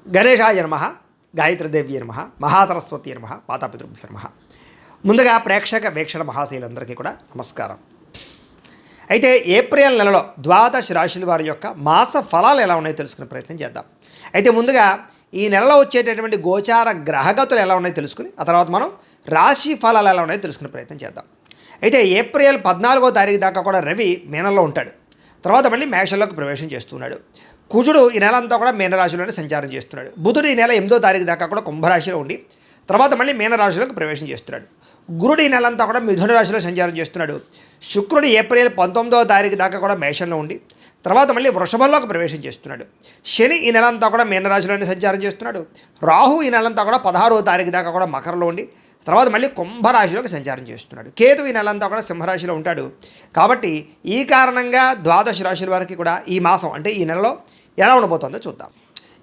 గణేశాయ నమః, గాయత్రీదేవి నమః, మహాసరస్వతి నమః, మాతాపితృభ్యో నమః. ముందుగా ప్రేక్షక వీక్షణ మహాశైలందరికీ కూడా నమస్కారం. అయితే ఏప్రిల్ నెలలో ద్వాదశ రాశుల వారి యొక్క మాస ఫలాలు ఎలా ఉన్నాయో తెలుసుకునే ప్రయత్నం చేద్దాం. అయితే ముందుగా ఈ నెలలో వచ్చేటటువంటి గోచార గ్రహగతులు ఎలా ఉన్నాయో తెలుసుకుని ఆ తర్వాత మనం రాశి ఫలాలు ఎలా ఉన్నాయో తెలుసుకునే ప్రయత్నం చేద్దాం. అయితే ఏప్రిల్ 14వ తారీఖు దాకా కూడా రవి మీనంలో ఉంటాడు. తర్వాత మళ్ళీ మేషంలోకి ప్రవేశం చేస్తున్నాడు. కుజుడు ఈ నెల అంతా కూడా మీనరాశిలోనే సంచారం చేస్తున్నాడు. బుధుడు ఈ నెల 8వ తారీఖు దాకా కూడా కుంభరాశిలో ఉండి తర్వాత మళ్ళీ మీనరాశిలోకి ప్రవేశం చేస్తున్నాడు. గురుడు ఈ నెల అంతా కూడా మిథున రాశిలో సంచారం చేస్తున్నాడు. శుక్రుడు ఏప్రిల్ 19వ తారీఖు దాకా కూడా మేషంలో ఉండి తర్వాత మళ్ళీ వృషభంలోకి ప్రవేశం చేస్తున్నాడు. శని ఈ నెల అంతా కూడా మీనరాశిలోనే సంచారం చేస్తున్నాడు. రాహు ఈ నెలంతా కూడా 16వ తారీఖు దాకా కూడా మకరంలో ఉండి తర్వాత మళ్ళీ కుంభరాశిలోకి సంచారం చేస్తున్నాడు. కేతు ఈ నెలంతా కూడా సింహరాశిలో ఉంటాడు. కాబట్టి ఈ కారణంగా ద్వాదశ రాశుల వారికి కూడా ఈ మాసం అంటే ఈ నెలలో ఎలా ఉండబోతుందో చూద్దాం.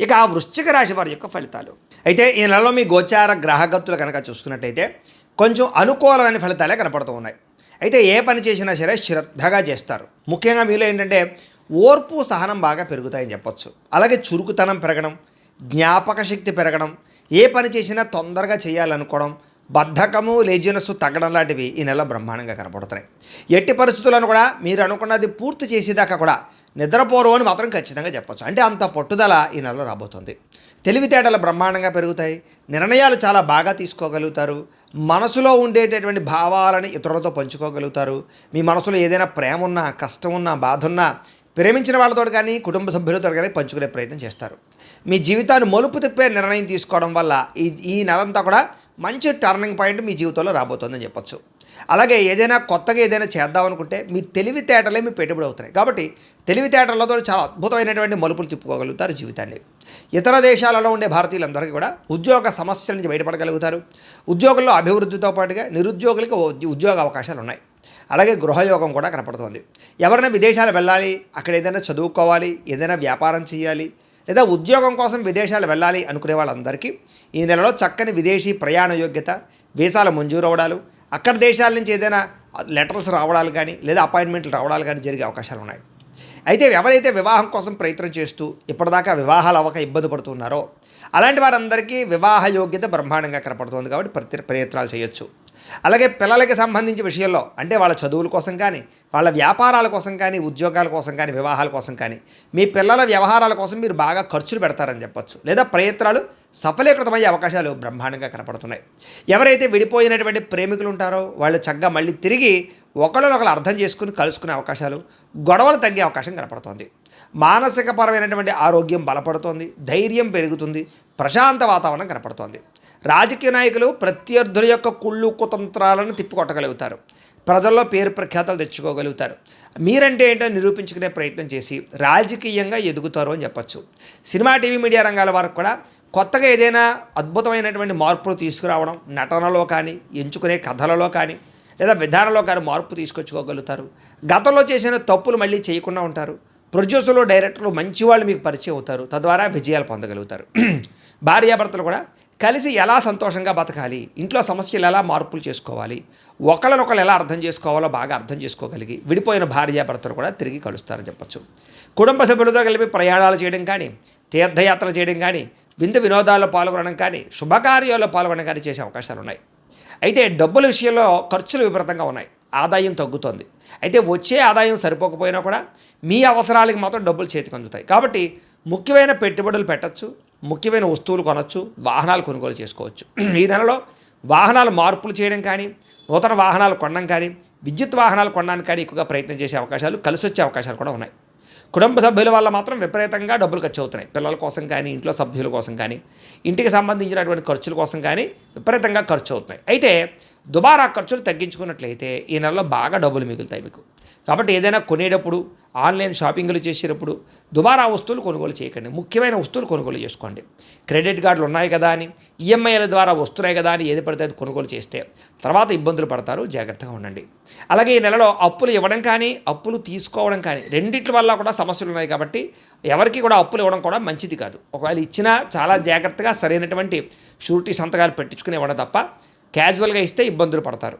ఇక వృశ్చిక రాశి వారి యొక్క ఫలితాలు. అయితే ఈ నెలలో మీ గోచార గ్రహగతులు కనుక చూసుకున్నట్టయితే కొంచెం అనుకూలమైన ఫలితాలే కనపడుతూ ఉన్నాయి. అయితే ఏ పని చేసినా సరే శ్రద్ధగా చేస్తారు. ముఖ్యంగా మీలో ఏంటంటే ఓర్పు సహనం బాగా పెరుగుతాయని చెప్పొచ్చు. అలాగే చురుకుతనం పెరగడం, జ్ఞాపక శక్తి పెరగడం, ఏ పని చేసినా తొందరగా చేయాలనుకోవడం, బద్ధకము లేజినెస్ తగ్గడం లాంటివి ఈ నెల బ్రహ్మాండంగా కనపడుతున్నాయి. ఎట్టి పరిస్థితులను కూడా మీరు అనుకున్నది పూర్తి చేసేదాకా కూడా నిద్రపోరు అని మాత్రం ఖచ్చితంగా చెప్పొచ్చు. అంటే అంత పట్టుదల ఈ నెలలో రాబోతుంది. తెలివితేటలు బ్రహ్మాండంగా పెరుగుతాయి. నిర్ణయాలు చాలా బాగా తీసుకోగలుగుతారు. మనసులో ఉండేటటువంటి భావాలని ఇతరులతో పంచుకోగలుగుతారు. మీ మనసులో ఏదైనా ప్రేమ ఉన్నా, కష్టం ఉన్నా, బాధ ఉన్నా ప్రేమించిన వాళ్ళతో కానీ కుటుంబ సభ్యులతో కానీ పంచుకునే ప్రయత్నం చేస్తారు. మీ జీవితాన్ని మలుపు తిప్పే నిర్ణయం తీసుకోవడం వల్ల ఈ నెలంతా కూడా మంచి టర్నింగ్ పాయింట్ మీ జీవితంలో రాబోతుందని చెప్పొచ్చు. అలాగే ఏదైనా కొత్తగా ఏదైనా చేద్దామనుకుంటే మీ తెలివితేటలే మీ పెట్టుబడి అవుతున్నాయి. కాబట్టి తెలివితేటలతో చాలా అద్భుతమైనటువంటి మలుపులు తిప్పుకోగలుగుతారు జీవితాన్ని. ఇతర దేశాలలో ఉండే భారతీయులందరికీ కూడా ఉద్యోగ సమస్యల నుంచి బయటపడగలుగుతారు. ఉద్యోగుల్లో అభివృద్ధితో పాటుగా నిరుద్యోగులకు ఉద్యోగ అవకాశాలు ఉన్నాయి. అలాగే గృహయోగం కూడా కనపడుతుంది. ఎవరైనా విదేశాలు వెళ్ళాలి, అక్కడ ఏదైనా చదువుకోవాలి, ఏదైనా వ్యాపారం చేయాలి లేదా ఉద్యోగం కోసం విదేశాలు వెళ్ళాలి అనుకునే వాళ్ళందరికీ ఈ నెలలో చక్కని విదేశీ ప్రయాణ యోగ్యత, వీసాలు మంజూరు అవ్వడాలు, అక్కడ దేశాల నుంచి ఏదైనా లెటర్స్ రావడాలు కానీ లేదా అపాయింట్మెంట్లు రావడాలు కానీ జరిగే అవకాశాలు ఉన్నాయి. అయితే ఎవరైతే వివాహం కోసం ప్రయత్నం చేస్తూ ఇప్పటిదాకా వివాహాలు అవ్వక ఇబ్బంది పడుతున్నారో అలాంటి వారందరికీ వివాహ యోగ్యత బ్రహ్మాండంగా కనపడుతుంది. కాబట్టి ప్రయత్నాలు చేయొచ్చు. అలాగే పిల్లలకి సంబంధించిన విషయంలో అంటే వాళ్ళ చదువుల కోసం కానీ, వాళ్ళ వ్యాపారాల కోసం కానీ, ఉద్యోగాల కోసం కానీ, వివాహాల కోసం కానీ, మీ పిల్లల వ్యవహారాల కోసం మీరు బాగా ఖర్చులు పెడతారని చెప్పొచ్చు. లేదా ప్రయత్నాలు సఫలీకృతమయ్యే అవకాశాలు బ్రహ్మాండంగా కనపడుతున్నాయి. ఎవరైతే విడిపోయినటువంటి ప్రేమికులు ఉంటారో వాళ్ళు చక్కగా మళ్ళీ తిరిగి ఒకళ్ళనొకరు అర్థం చేసుకుని కలుసుకునే అవకాశాలు, గొడవలు తగ్గే అవకాశం కనపడుతుంది. మానసికపరమైనటువంటి ఆరోగ్యం బలపడుతోంది, ధైర్యం పెరుగుతుంది, ప్రశాంత వాతావరణం కనపడుతోంది. రాజకీయ నాయకులు ప్రత్యర్థుల యొక్క కుళ్ళు కుతంత్రాలను తిప్పికొట్టగలుగుతారు. ప్రజల్లో పేరు ప్రఖ్యాతలు తెచ్చుకోగలుగుతారు. మీరంటే ఏంటో నిరూపించుకునే ప్రయత్నం చేసి రాజకీయంగా ఎదుగుతారు అని చెప్పచ్చు. సినిమా, టీవీ, మీడియా రంగాల వరకు కూడా కొత్తగా ఏదైనా అద్భుతమైనటువంటి మార్పులు తీసుకురావడం, నటనలో కానీ, ఎంచుకునే కథలలో కానీ లేదా విధానంలో కానీ మార్పు తీసుకొచ్చుకోగలుగుతారు. గతంలో చేసిన తప్పులు మళ్ళీ చేయకుండా ఉంటారు. ప్రొడ్యూసర్లు, డైరెక్టర్లు మంచి వాళ్ళు మీకు పరిచయం అవుతారు. తద్వారా విజయాలు పొందగలుగుతారు. భార్యాభర్తలు కూడా కలిసి ఎలా సంతోషంగా బతకాలి, ఇంట్లో సమస్యలు ఎలా మార్పులు చేసుకోవాలి, ఒకళ్ళనొకళ్ళు ఎలా అర్థం చేసుకోవాలో బాగా అర్థం చేసుకోగలిగి విడిపోయిన భార్యాభర్తలు కూడా తిరిగి కలుస్తారని చెప్పచ్చు. కుటుంబ సభ్యులతో కలిపి ప్రయాణాలు చేయడం కానీ, తీర్థయాత్రలు చేయడం కానీ, విందు వినోదాల్లో పాల్గొనడం కానీ, శుభకార్యాల్లో పాల్గొనడం కానీ చేసే అవకాశాలు ఉన్నాయి. అయితే డబ్బుల విషయంలో ఖర్చులు విపరీతంగా ఉన్నాయి. ఆదాయం తగ్గుతోంది. అయితే వచ్చే ఆదాయం సరిపోకపోయినా కూడా మీ అవసరాలకి మాత్రం డబ్బులు చేతికి అందుతాయి. కాబట్టి ముఖ్యమైన పెట్టుబడులు పెట్టచ్చు, ముఖ్యమైన వస్తువులు కొనవచ్చు, వాహనాలు కొనుగోలు చేసుకోవచ్చు. ఈ నెలలో వాహనాలు మార్పులు చేయడం కానీ, నూతన వాహనాలు కొనడం కానీ, విద్యుత్ వాహనాలు కొనడానికి కానీ ఎక్కువగా ప్రయత్నం చేసే అవకాశాలు, కలిసి వచ్చే అవకాశాలు కూడా ఉన్నాయి. కుటుంబ సభ్యుల వల్ల మాత్రం విపరీతంగా డబ్బులు ఖర్చు అవుతున్నాయి. పిల్లల కోసం కానీ, ఇంట్లో సభ్యుల కోసం కానీ, ఇంటికి సంబంధించినటువంటి ఖర్చుల కోసం కానీ విపరీతంగా ఖర్చు అవుతున్నాయి. అయితే దుబారా ఖర్చులు తగ్గించుకున్నట్లయితే ఈ నెలలో బాగా డబ్బులు మిగులుతాయి మీకు. కాబట్టి ఏదైనా కొనేటప్పుడు, ఆన్లైన్ షాపింగ్లు చేసేటప్పుడు దుబారా వస్తువులు కొనుగోలు చేయకండి. ముఖ్యమైన వస్తువులు కొనుగోలు చేసుకోండి. క్రెడిట్ కార్డులు ఉన్నాయి కదా అని, ఈఎంఐల ద్వారా వస్తున్నాయి కదా అని ఏది పడితే అది కొనుగోలు చేస్తే తర్వాత ఇబ్బందులు పడతారు. జాగ్రత్తగా ఉండండి. అలాగే ఈ నెలలో అప్పులు ఇవ్వడం కానీ, అప్పులు తీసుకోవడం కానీ రెండిట్ల వల్ల కూడా సమస్యలు ఉన్నాయి. కాబట్టి ఎవరికి కూడా అప్పులు ఇవ్వడం కూడా మంచిది కాదు. ఒకవేళ ఇచ్చినా చాలా జాగ్రత్తగా సరైనటువంటి షూరిటీ సంతకాలు పెట్టించుకుని ఇవ్వడం తప్ప క్యాజువల్గా ఇస్తే ఇబ్బందులు పడతారు.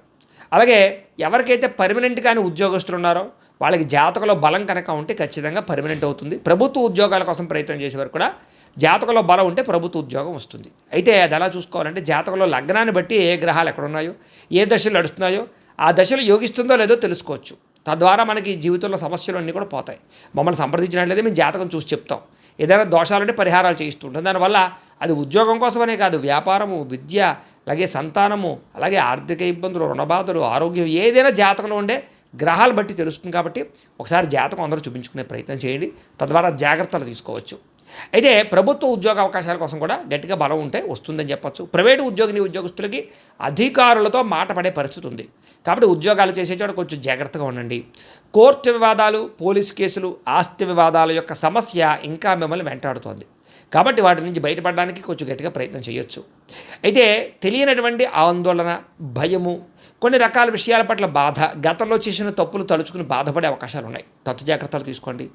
అలాగే ఎవరికైతే పర్మనెంట్ కానీ ఉద్యోగస్తులు ఉన్నారో వాళ్ళకి జాతకంలో బలం కనుక ఉంటే ఖచ్చితంగా పర్మనెంట్ అవుతుంది. ప్రభుత్వ ఉద్యోగాల కోసం ప్రయత్నం చేసేవారు కూడా జాతకంలో బలం ఉంటే ప్రభుత్వ ఉద్యోగం వస్తుంది. అయితే అది ఎలా చూసుకోవాలంటే జాతకంలో లగ్నాన్ని బట్టి ఏ గ్రహాలు ఎక్కడున్నాయో, ఏ దశలు నడుస్తున్నాయో ఆ దశలు యోగిస్తుందో లేదో తెలుసుకోవచ్చు. తద్వారా మనకి జీవితంలో సమస్యలు అన్నీ కూడా పోతాయి. మమ్మల్ని సంప్రదించినట్లయితే మేము జాతకం చూసి చెప్తాం. ఏదైనా దోషాలుంటే పరిహారాలు చేయిస్తుంటాం. దానివల్ల అది ఉద్యోగం కోసమనే కాదు, వ్యాపారము, విద్య, అలాగే సంతానము, అలాగే ఆర్థిక ఇబ్బందులు, రుణబాధలు, ఆరోగ్యం ఏదైనా జాతకంలో ఉండే గ్రహాలు బట్టి తెలుస్తుంది. కాబట్టి ఒకసారి జాతకం అందరూ చూపించుకునే ప్రయత్నం చేయండి. తద్వారా జాగ్రత్తలు తీసుకోవచ్చు. అయితే ప్రభుత్వ ఉద్యోగ అవకాశాల కోసం కూడా గట్టిగా బలం ఉంటే వస్తుందని చెప్పచ్చు. ప్రైవేటు ఉద్యోగస్తులకి అధికారులతో మాట పడే పరిస్థితి ఉంది. కాబట్టి ఉద్యోగాలు చేసే చోట కొంచెం జాగ్రత్తగా ఉండండి. కోర్టు వివాదాలు, పోలీస్ కేసులు, ఆస్తి వివాదాల యొక్క సమస్య ఇంకా మిమ్మల్ని వెంటాడుతోంది. కాబట్టి వాటి నుంచి బయటపడడానికి కొంచెం గట్టిగా ప్రయత్నం చేయొచ్చు. అయితే తెలియనటువంటి ఆందోళన, భయము, కొన్ని రకాల విషయాల పట్ల బాధ, గతంలో చేసిన తప్పులు తలుచుకుని బాధపడే అవకాశాలు ఉన్నాయి. తత్తు జాగ్రత్తలు తీసుకోండి.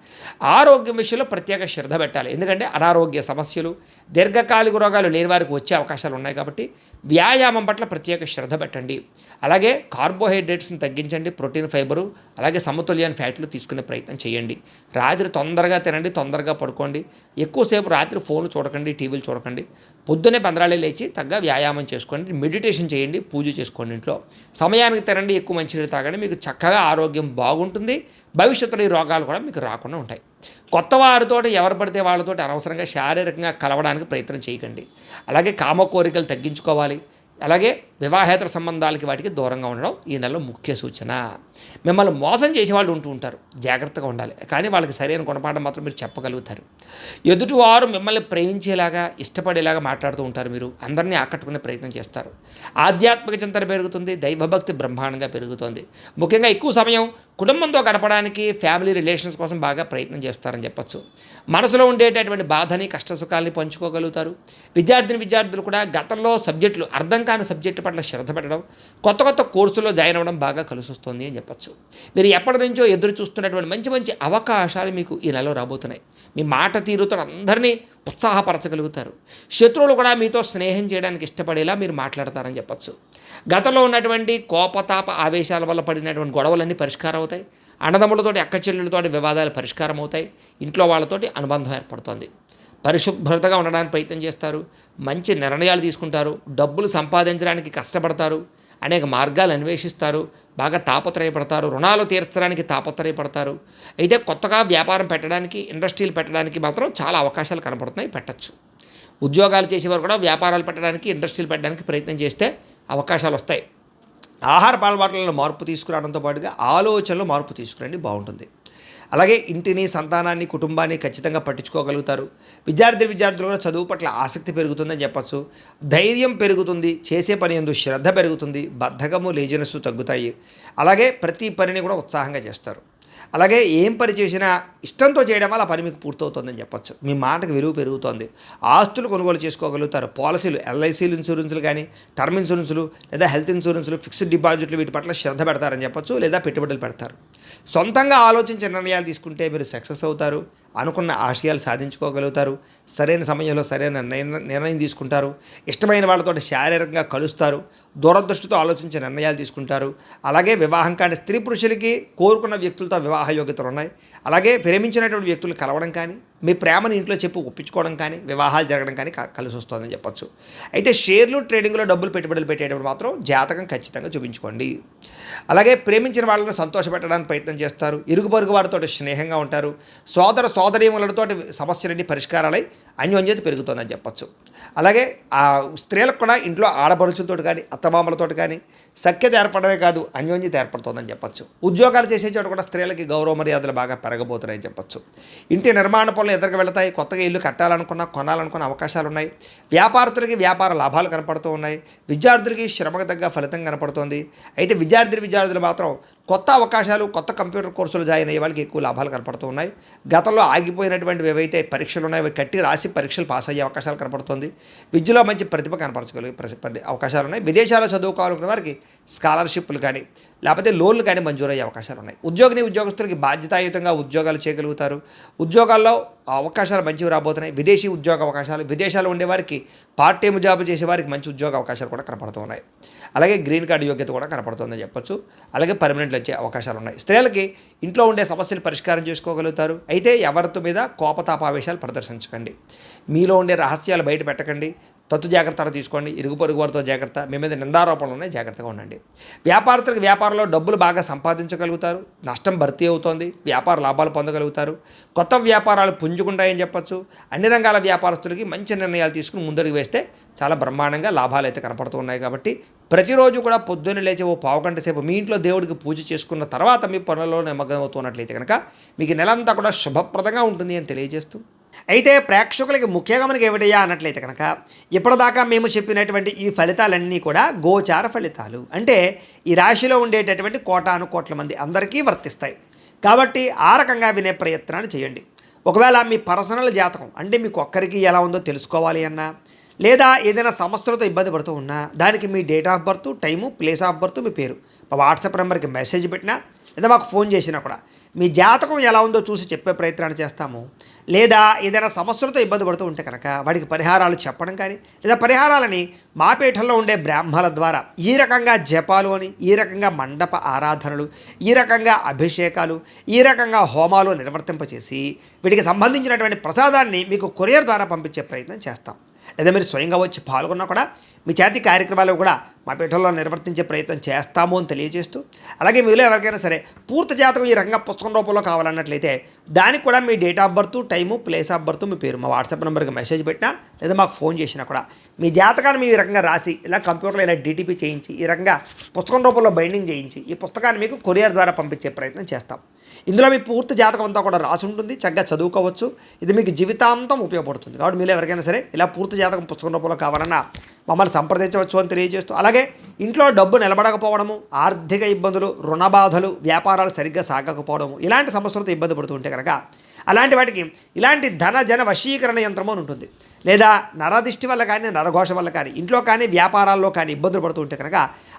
ఆరోగ్యం విషయంలో ప్రత్యేక శ్రద్ధ పెట్టాలి. ఎందుకంటే అనారోగ్య సమస్యలు, దీర్ఘకాలిక రోగాలు లేని వారికి వచ్చే అవకాశాలు ఉన్నాయి. కాబట్టి వ్యాయామం పట్ల ప్రత్యేక శ్రద్ధ పెట్టండి. అలాగే కార్బోహైడ్రేట్స్ని తగ్గించండి. ప్రోటీన్, ఫైబరు, అలాగే సమతుల్యాన్ని ఫ్యాట్లు తీసుకునే ప్రయత్నం చేయండి. రాత్రి తొందరగా తినండి, తొందరగా పడుకోండి. ఎక్కువసేపు రాత్రి ఫోన్ చూడకండి, టీవీలు చూడకండి. పొద్దున్నే పంద్రాలే లేచి తగ్గ వ్యాయామం చేసుకోండి, మెడిటేషన్ చేయండి, పూజ చేసుకోండి. ఇంట్లో సమయానికి తినండి, ఎక్కువ మంచినీళ్ళు తాగండి. మీకు చక్కగా ఆరోగ్యం బాగుంటుంది. భవిష్యత్తులో ఈ రోగాలు కూడా మీకు రాకుండా ఉంటాయి. కొత్త వారితో ఎవరు పడితే వాళ్ళతో అనవసరంగా శారీరకంగా కలవడానికి ప్రయత్నం చేయకండి. అలాగే కామ కోరికలు తగ్గించుకోవాలి. అలాగే వివాహేతర సంబంధాలకి వాటికి దూరంగా ఉండడం ఈ నెలలో ముఖ్య సూచన. మిమ్మల్ని మోసం చేసేవాళ్ళు ఉంటూ ఉంటారు, జాగ్రత్తగా ఉండాలి. కానీ వాళ్ళకి సరైన గుణపాఠం మాత్రం మీరు చెప్పగలుగుతారు. ఎదుటివారు మిమ్మల్ని ప్రేమించేలాగా, ఇష్టపడేలాగా మాట్లాడుతూ ఉంటారు. మీరు అందరినీ ఆకట్టుకునే ప్రయత్నం చేస్తారు. ఆధ్యాత్మిక చింతన పెరుగుతుంది, దైవభక్తి బ్రహ్మాండంగా పెరుగుతుంది. ముఖ్యంగా ఎక్కువ సమయం కుటుంబంతో గడపడానికి, ఫ్యామిలీ రిలేషన్స్ కోసం బాగా ప్రయత్నం చేస్తారని చెప్పచ్చు. మనసులో ఉండేటటువంటి బాధని, కష్టసుఖాలని పంచుకోగలుగుతారు. విద్యార్థులు కూడా గతంలో సబ్జెక్టులు అర్థం కాని సబ్జెక్టు పట్ల శ్రద్ధ పెట్టడం, కొత్త కోర్సులో జాయిన్ అవ్వడం బాగా కలిసి వస్తుంది అని చెప్పచ్చు. మీరు ఎప్పటి నుంచో ఎదురు చూస్తున్నటువంటి మంచి మంచి అవకాశాలు మీకు ఈ నెలలో రాబోతున్నాయి. మీ మాట తీరుతో అందరినీ ఉత్సాహపరచగలుగుతారు. శత్రువులు కూడా మీతో స్నేహం చేయడానికి ఇష్టపడేలా మీరు మాట్లాడతారని చెప్పచ్చు. గతంలో ఉన్నటువంటి కోపతాప ఆవేశాల వల్ల పడినటువంటి గొడవలన్నీ పరిష్కారం అవుతాయి. అన్నదమ్ములతోటి, అక్క చెల్లెలతోటి వివాదాలు పరిష్కారం అవుతాయి. ఇంట్లో వాళ్ళతోటి అనుబంధం ఏర్పడుతుంది. పరిశుభ్రతగా ఉండడానికి ప్రయత్నం చేస్తారు. మంచి నిర్ణయాలు తీసుకుంటారు. డబ్బులు సంపాదించడానికి కష్టపడతారు. అనేక మార్గాలు అన్వేషిస్తారు. బాగా తాపత్రయపడతారు. రుణాలు తీర్చడానికి తాపత్రయపడతారు. అయితే కొత్తగా వ్యాపారం పెట్టడానికి, ఇండస్ట్రీలు పెట్టడానికి మాత్రం చాలా అవకాశాలు కనపడుతున్నాయి, పెట్టచ్చు. ఉద్యోగాలు చేసేవారు కూడా వ్యాపారాలు పెట్టడానికి, ఇండస్ట్రీలు పెట్టడానికి ప్రయత్నం చేస్తే అవకాశాలు వస్తాయి. ఆహార అలవాట్లలో మార్పు తీసుకురావడంతో పాటుగా ఆలోచనలో మార్పు తీసుకురండి, బాగుంటుంది. అలాగే ఇంటిని, సంతానాన్ని, కుటుంబాన్ని ఖచ్చితంగా పట్టించుకోగలుగుతారు. విద్యార్థులు కూడా చదువు పట్ల ఆసక్తి పెరుగుతుందని చెప్పచ్చు. ధైర్యం పెరుగుతుంది. చేసే పని యందు శ్రద్ధ పెరుగుతుంది. బద్ధకము, లేజినెస్ తగ్గుతాయి. అలాగే ప్రతి పనిని కూడా ఉత్సాహంగా చేస్తారు. అలాగే ఏం పని చేసినా ఇష్టంతో చేయడం వల్ల ఆ పని మీకు పూర్తవుతుందని చెప్పచ్చు. మీ మాటకు విలువ పెరుగుతోంది. ఆస్తులు కొనుగోలు చేసుకోగలుగుతారు. పాలసీలు, ఎల్ఐసీలు, ఇన్సూరెన్సులు కానీ, టర్మ్ ఇన్సూరెన్సులు లేదా హెల్త్ ఇన్సూరెన్సులు, ఫిక్స్డ్ డిపాజిట్లు వీటి పట్ల శ్రద్ధ పెడతారని చెప్పచ్చు. లేదా పెట్టుబడులు పెడతారు. సొంతంగా ఆలోచించే నిర్ణయాలు తీసుకుంటే మీరు సక్సెస్ అవుతారు. అనుకున్న ఆశయాలు సాధించుకోగలుగుతారు. సరైన సమయంలో సరైన నిర్ణయం తీసుకుంటారు. ఇష్టమైన వాళ్ళతో శారీరకంగా కలుస్తారు. దూరదృష్టితో ఆలోచించే నిర్ణయాలు తీసుకుంటారు. అలాగే వివాహం కాని స్త్రీ పురుషులకి కోరుకున్న వ్యక్తులతో వివాహ యోగ్యతలు ఉన్నాయి. అలాగే ప్రేమించినటువంటి వ్యక్తులు కలవడం కానీ, మీ ప్రేమను ఇంట్లో చెప్పి ఒప్పించుకోవడం కానీ, వివాహాలు జరగడం కానీ కలిసి వస్తుందని చెప్పచ్చు. అయితే షేర్లు, ట్రేడింగ్లో డబ్బులు పెట్టుబడులు పెట్టేటప్పుడు మాత్రం జాతకం ఖచ్చితంగా చూపించుకోండి. అలాగే ప్రేమించిన వాళ్ళని సంతోషపెట్టడానికి ప్రయత్నం చేస్తారు. ఇరుగు పొరుగు వారితో స్నేహంగా ఉంటారు. సోదరీములతో సమస్యలన్నీ పరిష్కారాలై అన్యోన్యత పెరుగుతుందని చెప్పచ్చు. అలాగే ఆ స్త్రీలకు కూడా ఇంట్లో ఆడపడుచులతో కానీ, అత్తమామలతో కానీ సఖ్యత ఏర్పడమే కాదు, అన్యోన్యత ఏర్పడుతుందని చెప్పచ్చు. ఉద్యోగాలు చేసే చోట కూడా స్త్రీలకి గౌరవ మర్యాదలు బాగా పెరగబోతున్నాయని చెప్పచ్చు. ఇంటి నిర్మాణ పనులు ఎదురుగా వెళతాయి. కొత్తగా ఇల్లు కట్టాలనుకున్న, కొనాలనుకున్న అవకాశాలు ఉన్నాయి. వ్యాపారస్తులకి వ్యాపార లాభాలు కనపడుతూ ఉన్నాయి. విద్యార్థులకి శ్రమకు తగ్గ ఫలితం కనపడుతోంది. అయితే విద్యార్థులు మాత్రం కొత్త అవకాశాలు, కొత్త కంప్యూటర్ కోర్సులు జాయిన్ అయ్యే వాళ్ళకి ఎక్కువ లాభాలు కనపడుతూ ఉన్నాయి. గతంలో ఆగిపోయినటువంటివి ఏవైతే పరీక్షలు ఉన్నాయో అవి కట్టి రాసి పరీక్షలు పాస్ అయ్యే అవకాశాలు కనపడుతుంది. విద్యలో మంచి ప్రతిభ కనపరచగలిగే అవకాశాలు ఉన్నాయి. విదేశాల్లో చదువుకోవాలనుకున్న వారికి స్కాలర్షిప్లు కానీ, లేకపోతే లోన్లు కానీ మంజూరయ్యే అవకాశాలు ఉన్నాయి. ఉద్యోగస్తులకి బాధ్యతాయుతంగా ఉద్యోగాలు చేయగలుగుతారు. ఉద్యోగాల్లో అవకాశాలు మంచివి రాబోతున్నాయి. విదేశీ ఉద్యోగ అవకాశాలు, విదేశాల్లో ఉండేవారికి, పార్ట్ టైం జాబ్ చేసేవారికి మంచి ఉద్యోగ అవకాశాలు కూడా కనపడుతూ ఉన్నాయి. అలాగే గ్రీన్ కార్డు యోగ్యత కూడా కనపడుతుందని చెప్పచ్చు. అలాగే పర్మనెంట్ బెనిఫిట్లు వచ్చే అవకాశాలు ఉన్నాయి. స్త్రీలకి ఇంట్లో ఉండే సమస్యలు పరిష్కారం చేసుకోగలుగుతారు. అయితే ఎవరితో మీద కోపతాపావేశాలు ప్రదర్శించకండి. మీలో ఉండే రహస్యాలు బయట పెట్టకండి. తత్తు జాగ్రత్తలు తీసుకోండి. ఇరుగు పొరుగు వారితో జాగ్రత్త. మీ మీద నిందారోపణలు ఉన్నాయి, జాగ్రత్తగా ఉండండి. వ్యాపారస్తులకు వ్యాపారంలో డబ్బులు బాగా సంపాదించగలుగుతారు. నష్టం భర్తీ అవుతోంది. వ్యాపార లాభాలు పొందగలుగుతారు. కొత్త వ్యాపారాలు పుంజుకుంటాయని చెప్పచ్చు. అన్ని రంగాల వ్యాపారస్తులకి మంచి నిర్ణయాలు తీసుకుని ముందడుగు వేస్తే చాలా బ్రహ్మాండంగా లాభాలు అయితే కనపడుతూ ఉన్నాయి. కాబట్టి ప్రతిరోజు కూడా పొద్దున్న లేచి ఓ పావుగంట సేపు మీ ఇంట్లో దేవుడికి పూజ చేసుకున్న తర్వాత మీ పనులలో నిమగ్నం అవుతున్నట్లయితే కనుక మీకు నెలంతా కూడా శుభప్రదంగా ఉంటుంది అని తెలియజేస్తూ, అయితే ప్రేక్షకులకి ముఖ్యంగా మనకి ఏమిటయ్యా అన్నట్లయితే కనుక ఇప్పటిదాకా మేము చెప్పినటువంటి ఈ ఫలితాలన్నీ కూడా గోచార ఫలితాలు, అంటే ఈ రాశిలో ఉండేటటువంటి కోటాను కోట్ల మంది అందరికీ వర్తిస్తాయి. కాబట్టి ఆ రకంగా వినే ప్రయత్నాన్ని చేయండి. ఒకవేళ మీ పర్సనల్ జాతకం అంటే మీకు ఒక్కరికి ఎలా ఉందో తెలుసుకోవాలి అన్నా, లేదా ఏదైనా సమస్యలతో ఇబ్బంది పడుతూ ఉన్నా దానికి మీ date of birth, time, place of birth, మీ పేరు మా వాట్సాప్ నెంబర్కి మెసేజ్ పెట్టినా లేదా మాకు ఫోన్ చేసినా కూడా మీ జాతకం ఎలా ఉందో చూసి చెప్పే ప్రయత్నాన్ని చేస్తాము. లేదా ఏదైనా సమస్యలతో ఇబ్బంది పడుతూ ఉంటే కనుక వాడికి పరిహారాలు చెప్పడం కానీ, లేదా పరిహారాలని మా పీఠంలో ఉండే బ్రాహ్మణుల ద్వారా ఈ రకంగా జపాలు అని, ఈ రకంగా మండప ఆరాధనలు, ఈ రకంగా అభిషేకాలు, ఈ రకంగా హోమాలు నిర్వర్తింపచేసి వీటికి సంబంధించినటువంటి ప్రసాదాన్ని మీకు కొరియర్ ద్వారా పంపించే ప్రయత్నం చేస్తాం. లేదా మీరు స్వయంగా వచ్చి పాల్గొన్నా కూడా మీ చేతి కార్యక్రమాలు కూడా మా పీఠంలో నిర్వర్తించే ప్రయత్నం చేస్తాము అని తెలియజేస్తూ, అలాగే మీలో ఎవరికైనా సరే పూర్తి జాతకం ఈ రకంగా పుస్తకం రూపంలో కావాలన్నట్లయితే దానికి కూడా మీ date of birth, time, place of birth, మీ పేరు మా వాట్సాప్ నెంబర్కి మెసేజ్ పెట్టినా లేదా మాకు ఫోన్ చేసినా కూడా మీ జాతకాన్ని మీ ఈ రకంగా రాసి ఇలా కంప్యూటర్లో ఇలా డీటీపీ చేయించి ఈ రకంగా పుస్తకం రూపంలో బైండింగ్ చేయించి ఈ పుస్తకాన్ని మీకు కొరియర్ ద్వారా పంపించే ప్రయత్నం చేస్తాం. ఇందులో మీ పూర్తి జాతకం అంతా కూడా రాసి ఉంటుంది, చక్కగా చదువుకోవచ్చు. ఇది మీకు జీవితాంతం ఉపయోగపడుతుంది. కాబట్టి మీరు ఎవరికైనా సరే ఇలా పూర్తి జాతకం పుస్తకం రూపంలో కావాలన్నా మమ్మల్ని సంప్రదించవచ్చు అని తెలియజేస్తూ, అలాగే ఇంట్లో డబ్బు నిలబడకపోవడము, ఆర్థిక ఇబ్బందులు, రుణ బాధలు, వ్యాపారాలు సరిగ్గా సాగకపోవడము, ఇలాంటి సమస్యలతో ఇబ్బంది పడుతూ ఉంటే కనుక అలాంటి వాటికి ఇలాంటి ధన జన వశీకరణ యంత్రము అని ఉంటుంది. లేదా నరదిష్టి వల్ల కానీ, నరఘోష వల్ల కానీ, ఇంట్లో కానీ వ్యాపారాల్లో కానీ ఇబ్బందులు పడుతూ ఉంటే కనుక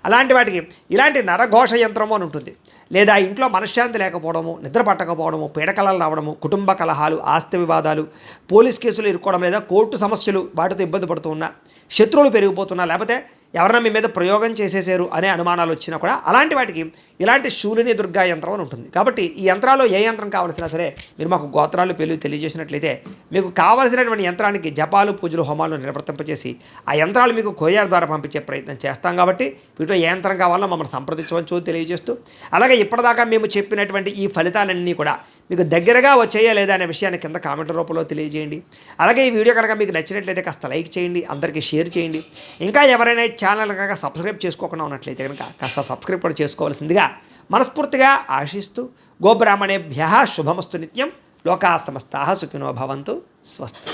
అలాంటి వాటికి ఇలాంటి నరఘోష యంత్రము అని ఉంటుంది. లేదా ఇంట్లో మనశ్శాంతి లేకపోవడము, నిద్ర పట్టకపోవడము, పీడకలలు రావడము, కుటుంబ కలహాలు, ఆస్తి వివాదాలు, పోలీస్ కేసులు ఇరుక్కోవడం, లేదా కోర్టు సమస్యలు వాటితో ఇబ్బంది పడుతూ ఉన్నా, శత్రువులు పెరిగిపోతున్నా, లేకపోతే ఎవరైనా మీ మీద ప్రయోగం చేసేసారు అనే అనుమానాలు వచ్చినా కూడా అలాంటి వాటికి ఇలాంటి శూలిని దుర్గా యంత్రం అని ఉంటుంది. కాబట్టి ఈ యంత్రాల్లో ఏ యంత్రం కావాల్సినా సరే మీరు మాకు గోత్రాలు పేర్లు తెలియజేసినట్లయితే మీకు కావాల్సినటువంటి యంత్రానికి జపాలు, పూజలు, హోమాలు నిర్వర్తింపచేసి ఆ యంత్రాలు మీకు కొరియర్ ద్వారా పంపించే ప్రయత్నం చేస్తాం. కాబట్టి వీటిలో ఏ యంత్రం కావాలో మమ్మల్ని సంప్రదించవచ్చు తెలియజేస్తూ, అలాగే ఇప్పటిదాకా మేము చెప్పినటువంటి ఈ ఫలితాలన్నీ కూడా మీకు దగ్గరగా వచ్చేయా లేదా అనే విషయాన్ని కింద కామెంట్ రూపంలో తెలియజేయండి. అలాగే ఈ వీడియో కనుక మీకు నచ్చినట్లయితే కాస్త లైక్ చేయండి, అందరికీ షేర్ చేయండి. ఇంకా ఎవరైనా ఛానల్ కనుక సబ్స్క్రైబ్ చేసుకోకుండా ఉన్నట్లయితే కనుక కాస్త సబ్స్క్రైబ్ కూడా చేసుకోవాల్సిందిగా మనస్ఫూర్తిగా ఆశిస్తూ, గోబ్రాహ్మణేభ్యః శుభమస్తు నిత్యం. లోకా సమస్తాః సుఖినో భవంతు. స్వస్తి.